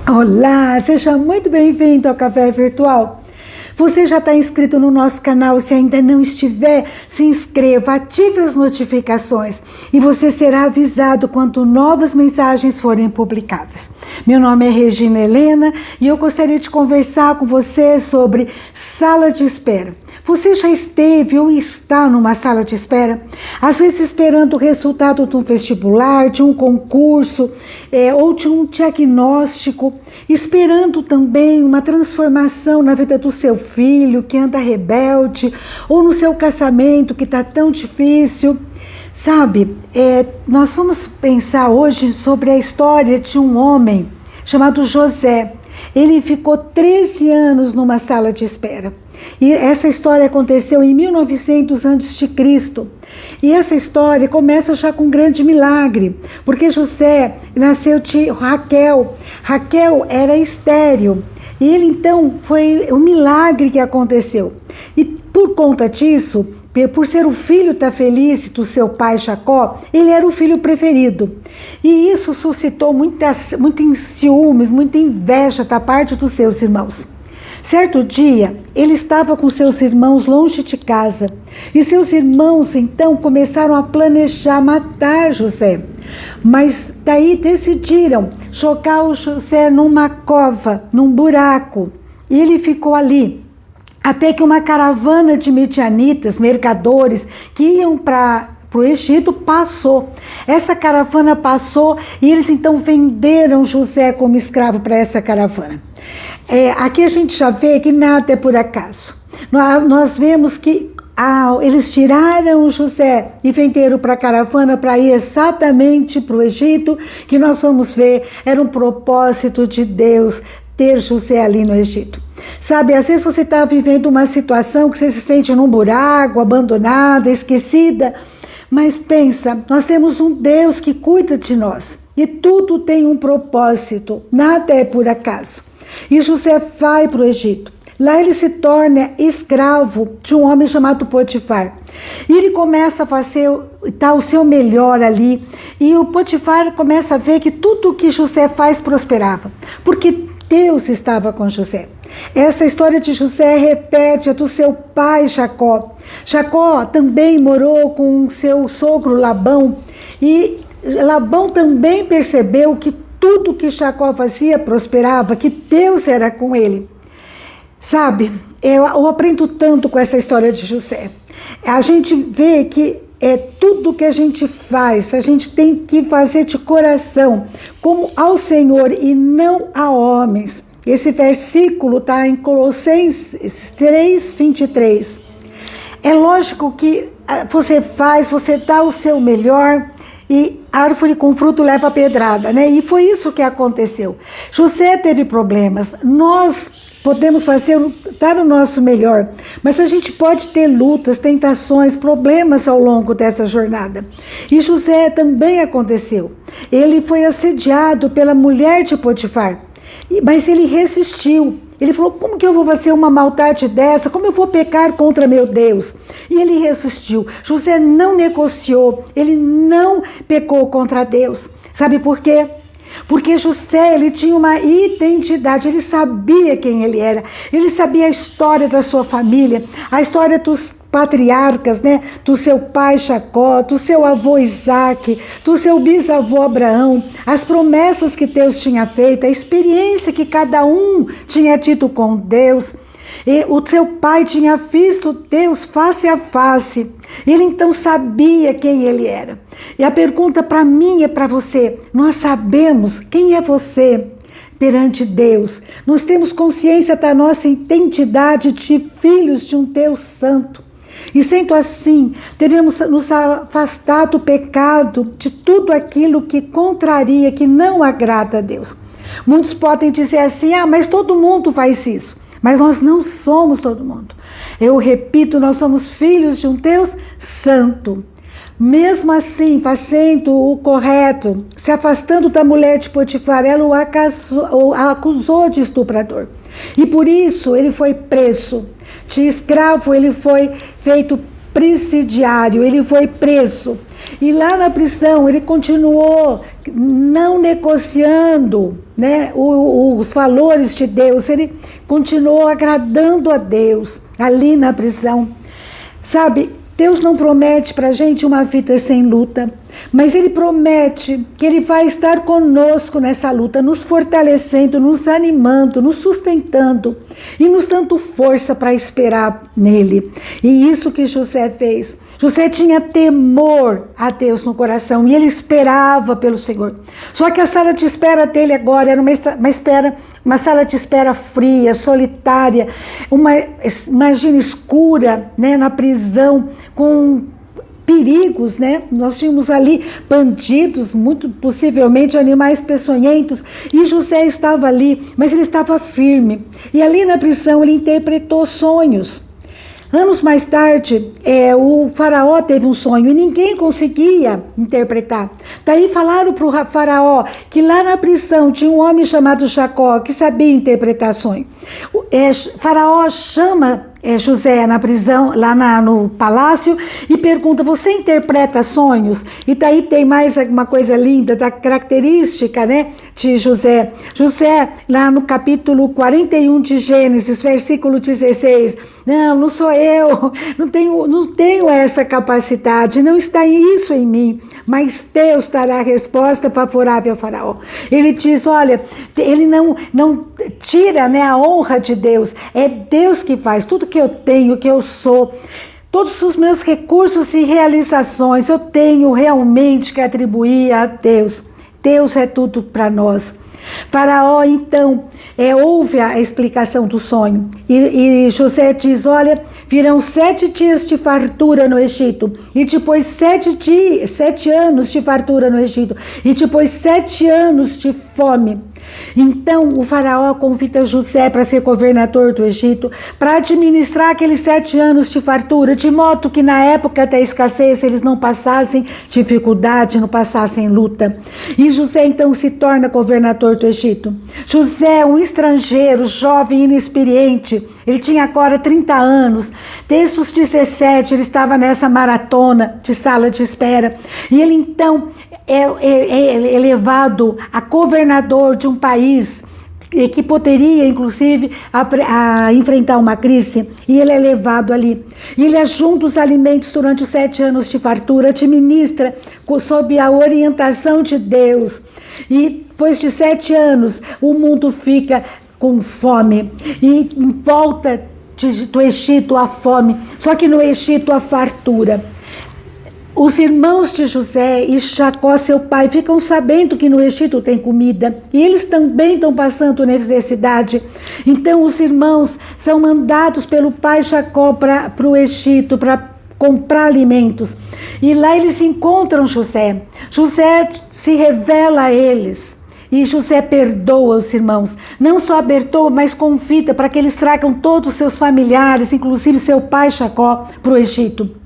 Olá, seja muito bem-vindo ao Café Virtual. Você já está inscrito no nosso canal? Se ainda não estiver, se inscreva, ative as notificações e você será avisado quando novas mensagens forem publicadas. Meu nome é Regina Helena e eu gostaria de conversar com você sobre sala de espera. Você já esteve ou está numa sala de espera? Às vezes esperando o resultado de um vestibular, de um concurso ou de um diagnóstico, esperando também uma transformação na vida do seu filho que anda rebelde ou no seu casamento que está tão difícil. Sabe, nós vamos pensar hoje sobre a história de um homem chamado José. Ele ficou 13 anos numa sala de espera. E essa história aconteceu em 1900 a.C. E essa história começa já com um grande milagre, porque José nasceu de Raquel. Raquel era estéril. E ele então foi um milagre que aconteceu. E por conta disso, por ser o filho da Felice do seu pai Jacó, ele era o filho preferido. E isso suscitou muito ciúmes, muita inveja da parte dos seus irmãos. Certo dia, ele estava com seus irmãos longe de casa. E seus irmãos então começaram a planejar matar José. Mas daí decidiram jogar o José numa cova, num buraco. E ele ficou ali. Até que uma caravana de midianitas, mercadores, que iam para o Egito, passou. Essa caravana passou e eles então venderam José como escravo para essa caravana. Aqui a gente já vê que nada é por acaso. Nós vemos que eles tiraram José e venderam para a caravana para ir exatamente para o Egito, que nós vamos ver, era um propósito de Deus ter José ali no Egito. Sabe, às vezes você está vivendo uma situação que você se sente num buraco, abandonada, esquecida, mas pensa, nós temos um Deus que cuida de nós e tudo tem um propósito, nada é por acaso. E José vai para o Egito. Lá ele se torna escravo de um homem chamado Potifar. E ele começa a fazer o seu melhor ali. E o Potifar começa a ver que tudo que José faz prosperava. Porque Deus estava com José. Essa história de José repete a do seu pai Jacó. Jacó também morou com seu sogro Labão. E Labão também percebeu que tudo que Jacó fazia prosperava, que Deus era com ele. Sabe, eu aprendo tanto com essa história de José. A gente vê que tudo que a gente faz, a gente tem que fazer de coração, como ao Senhor e não a homens. Esse versículo está em Colossenses 3:23. É lógico que você dá o seu melhor e árvore com fruto leva pedrada, né? E foi isso que aconteceu. José teve problemas, nós podemos dar o nosso melhor, mas a gente pode ter lutas, tentações, problemas ao longo dessa jornada. E José também aconteceu. Ele foi assediado pela mulher de Potifar, mas ele resistiu. Ele falou, como que eu vou fazer uma maldade dessa? Como eu vou pecar contra meu Deus? E ele resistiu. José não negociou, ele não pecou contra Deus. Sabe por quê? Porque José, ele tinha uma identidade, ele sabia quem ele era, ele sabia a história da sua família, a história dos patriarcas, né? Do seu pai Jacó, do seu avô Isaac, do seu bisavô Abraão, as promessas que Deus tinha feito, a experiência que cada um tinha tido com Deus. E o seu pai tinha visto Deus face a face. Ele então sabia quem ele era. E a pergunta para mim e para você, nós sabemos quem é você perante Deus. Nós temos consciência da nossa identidade de filhos de um Deus santo. E sendo assim, devemos nos afastar do pecado, de tudo aquilo que contraria, que não agrada a Deus. Muitos podem dizer assim, mas todo mundo faz isso. Mas nós não somos todo mundo. Eu repito, nós somos filhos de um Deus santo. Mesmo assim, fazendo o correto, se afastando da mulher de Potifar, ela o acusou de estuprador. E por isso ele foi preso. De escravo ele foi feito presidiário, ele foi preso. E lá na prisão ele continuou não negociando, né, os valores de Deus, ele continuou agradando a Deus ali na prisão. Sabe, Deus não promete para a gente uma vida sem luta, mas Ele promete que Ele vai estar conosco nessa luta, nos fortalecendo, nos animando, nos sustentando e nos dando força para esperar nele. E isso que José fez. José tinha temor a Deus no coração e ele esperava pelo Senhor. Só que a sala de espera dele agora era uma sala de espera fria, solitária, imagina, escura, né, na prisão, com perigos, né? Nós tínhamos ali bandidos, muito possivelmente animais peçonhentos, e José estava ali, mas ele estava firme. E ali na prisão ele interpretou sonhos. Anos mais tarde, o faraó teve um sonho e ninguém conseguia interpretar. Daí falaram para o faraó que lá na prisão tinha um homem chamado Jacó que sabia interpretar sonho. Faraó chama José na prisão, lá no palácio, e pergunta: você interpreta sonhos? E daí tem mais uma coisa linda da característica, né, de José. José, lá no capítulo 41 de Gênesis, versículo 16, não sou eu, não tenho essa capacidade, não está isso em mim, mas Deus dará a resposta favorável ao faraó. Ele diz, olha, ele não tira, né, a honra de Deus, é Deus que faz tudo que eu tenho, que eu sou. Todos os meus recursos e realizações eu tenho realmente que atribuir a Deus. Deus é tudo para nós. Faraó, então, ouve a explicação do sonho. E José diz, olha, virão 7 dias de fartura no Egito. E depois 7 anos de fartura no Egito. E depois 7 anos de fome. Então o faraó convida José para ser governador do Egito, para administrar aqueles 7 anos de fartura, de modo que na época da escassez eles não passassem dificuldade, não passassem luta. E José então se torna governador do Egito. José, um estrangeiro, jovem e inexperiente, ele tinha agora 30 anos, desde os 17 ele estava nessa maratona de sala de espera, e ele então é elevado a governador de um país que poderia, inclusive, a enfrentar uma crise, e ele é levado ali. E ele ajunta os alimentos durante os 7 anos de fartura, administra sob a orientação de Deus. E depois de 7 anos, o mundo fica com fome, e em volta do Egito a fome, só que no Egito a fartura. Os irmãos de José e Jacó, seu pai, ficam sabendo que no Egito tem comida e eles também estão passando necessidade. Então os irmãos são mandados pelo pai Jacó para o Egito para comprar alimentos. E lá eles encontram José. José se revela a eles. E José perdoa os irmãos, não só perdoa, mas convida para que eles tragam todos os seus familiares, inclusive seu pai Jacó, para o Egito.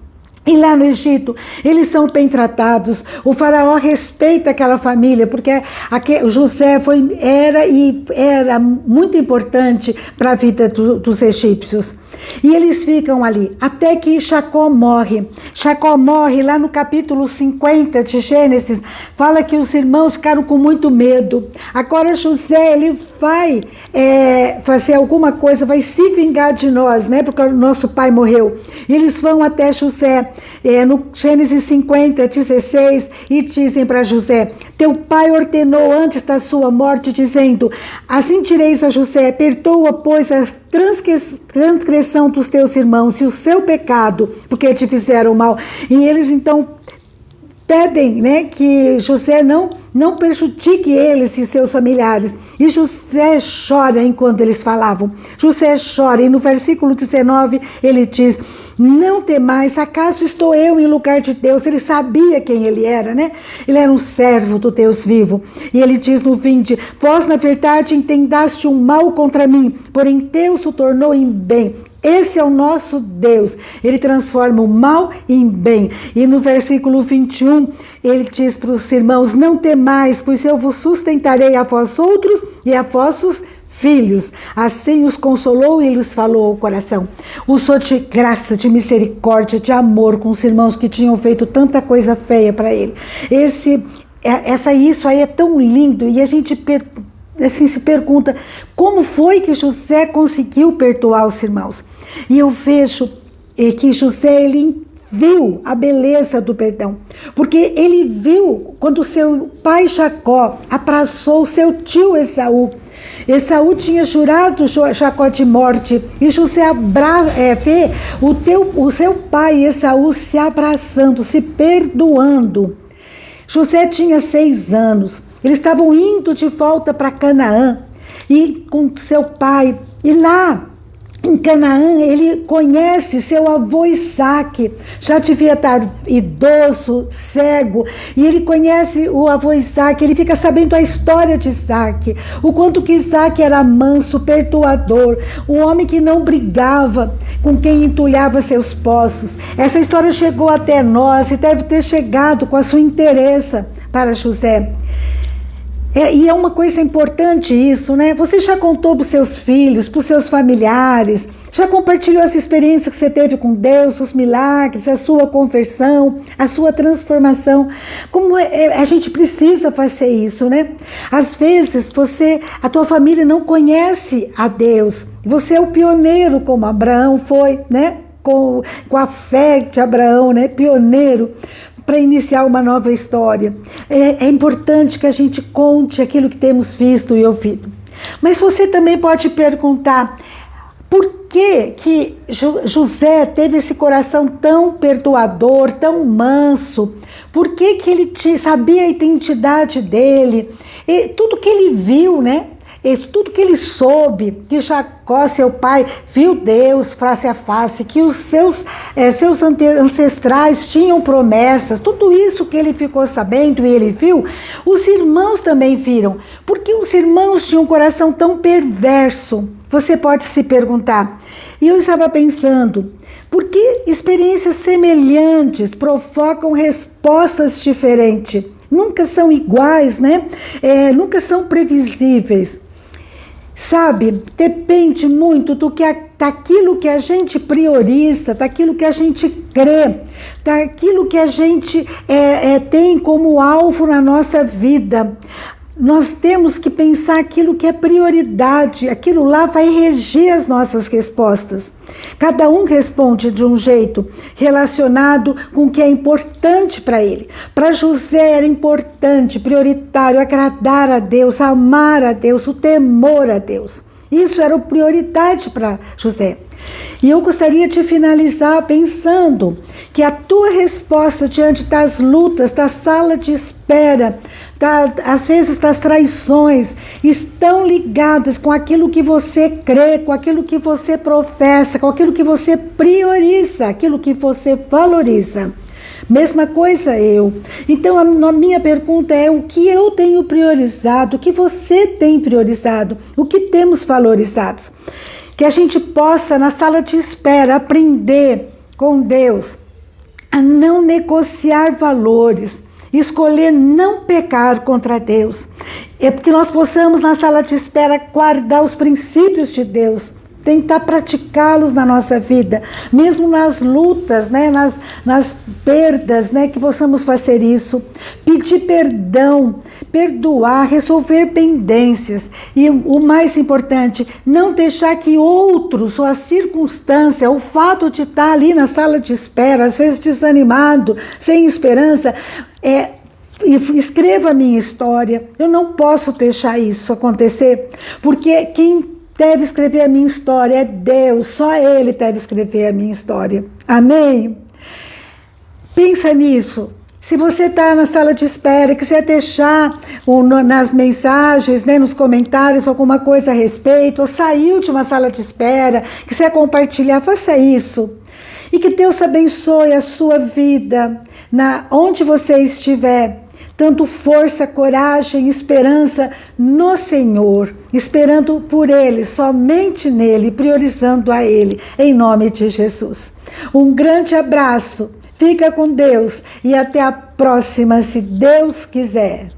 E lá no Egito, eles são bem tratados. O faraó respeita aquela família, porque José era muito importante para a vida dos egípcios. E eles ficam ali, até que Jacó morre. Jacó morre lá no capítulo 50 de Gênesis, fala que os irmãos ficaram com muito medo. Agora José, ele vai fazer alguma coisa, vai se vingar de nós, né? Porque o nosso pai morreu. E eles vão até José, no Gênesis 50, 16, e dizem para José: teu pai ordenou antes da sua morte, dizendo, assim direis a José, perdoa, pois, a transgressão dos teus irmãos e o seu pecado, porque te fizeram mal. E eles então pedem, né, que José não prejudique eles e seus familiares. E José chora enquanto eles falavam. José chora, e no versículo 19 ele diz: não temais, acaso estou eu em lugar de Deus? Ele sabia quem ele era, né? Ele era um servo do Deus vivo. E ele diz no 20: vós na verdade intendaste um mal contra mim, porém Deus o tornou em bem. Esse é o nosso Deus, ele transforma o mal em bem. E no versículo 21, ele diz para os irmãos: não temais, pois eu vos sustentarei a vós outros e a vossos filhos. Assim os consolou e lhes falou ao coração: usou de graça, de misericórdia, de amor com os irmãos que tinham feito tanta coisa feia para ele. Isso aí é tão lindo, e a gente assim se pergunta como foi que José conseguiu perdoar os irmãos. E eu vejo que José, ele viu a beleza do perdão, porque ele viu quando seu pai Jacó abraçou seu tio Esaú. Esaú tinha jurado Jacó de morte, e José vê o seu pai Esaú se abraçando, se perdoando. José tinha 6 anos, eles estavam indo de volta para Canaã, e com seu pai, e lá em Canaã ele conhece seu avô Isaque, já devia estar idoso, cego, e ele conhece o avô Isaque, ele fica sabendo a história de Isaque, o quanto que Isaque era manso, perdoador, um homem que não brigava com quem entulhava seus poços. Essa história chegou até nós e deve ter chegado com a sua interesse para José. E é uma coisa importante isso, né? Você já contou para os seus filhos, para os seus familiares, já compartilhou as experiências que você teve com Deus, os milagres, a sua conversão, a sua transformação. Como a gente precisa fazer isso, né? Às vezes a tua família não conhece a Deus. Você é o pioneiro, como Abraão foi, né? Com a fé de Abraão, né? Pioneiro, para iniciar uma nova história. É importante que a gente conte aquilo que temos visto e ouvido. Mas você também pode perguntar: por que José teve esse coração tão perdoador, tão manso? Por que ele sabia a identidade dele? E tudo que ele viu, né? Tudo que ele soube, que Jacó, seu pai, viu Deus face a face, que os seus ancestrais tinham promessas, tudo isso que ele ficou sabendo e ele viu, os irmãos também viram. Por que os irmãos tinham um coração tão perverso? Você pode se perguntar. E eu estava pensando, por que experiências semelhantes provocam respostas diferentes? Nunca são iguais, né? Nunca são previsíveis. Sabe, depende muito daquilo que a gente prioriza, daquilo que a gente crê, daquilo que a gente tem como alvo na nossa vida. Nós temos que pensar aquilo que é prioridade, aquilo lá vai reger as nossas respostas. Cada um responde de um jeito relacionado com o que é importante para ele. Para José era importante, prioritário, agradar a Deus, amar a Deus, o temor a Deus. Isso era prioridade para José. E eu gostaria de finalizar pensando que a tua resposta diante das lutas, da sala de espera, às vezes das traições, estão ligadas com aquilo que você crê, com aquilo que você professa, com aquilo que você prioriza, aquilo que você valoriza. Mesma coisa eu. Então a minha pergunta é: o que eu tenho priorizado, o que você tem priorizado, o que temos valorizado? Que a gente possa, na sala de espera, aprender com Deus a não negociar valores, escolher não pecar contra Deus. É porque nós possamos, na sala de espera, guardar os princípios de Deus, tentar praticá-los na nossa vida, mesmo nas lutas, né, nas perdas, né, que possamos fazer isso, pedir perdão, perdoar, resolver pendências e o mais importante, não deixar que outros ou a circunstância, o fato de estar ali na sala de espera, às vezes desanimado, sem esperança, escreva a minha história. Eu não posso deixar isso acontecer, porque quem deve escrever a minha história é Deus, só Ele deve escrever a minha história. Amém? Pensa nisso. Se você está na sala de espera, quiser deixar nas mensagens, né, nos comentários alguma coisa a respeito, ou saiu de uma sala de espera, quiser compartilhar, faça isso. E que Deus abençoe a sua vida, onde você estiver. Tanto força, coragem, esperança no Senhor, esperando por Ele, somente nele, priorizando a Ele, em nome de Jesus. Um grande abraço, fica com Deus e até a próxima, se Deus quiser.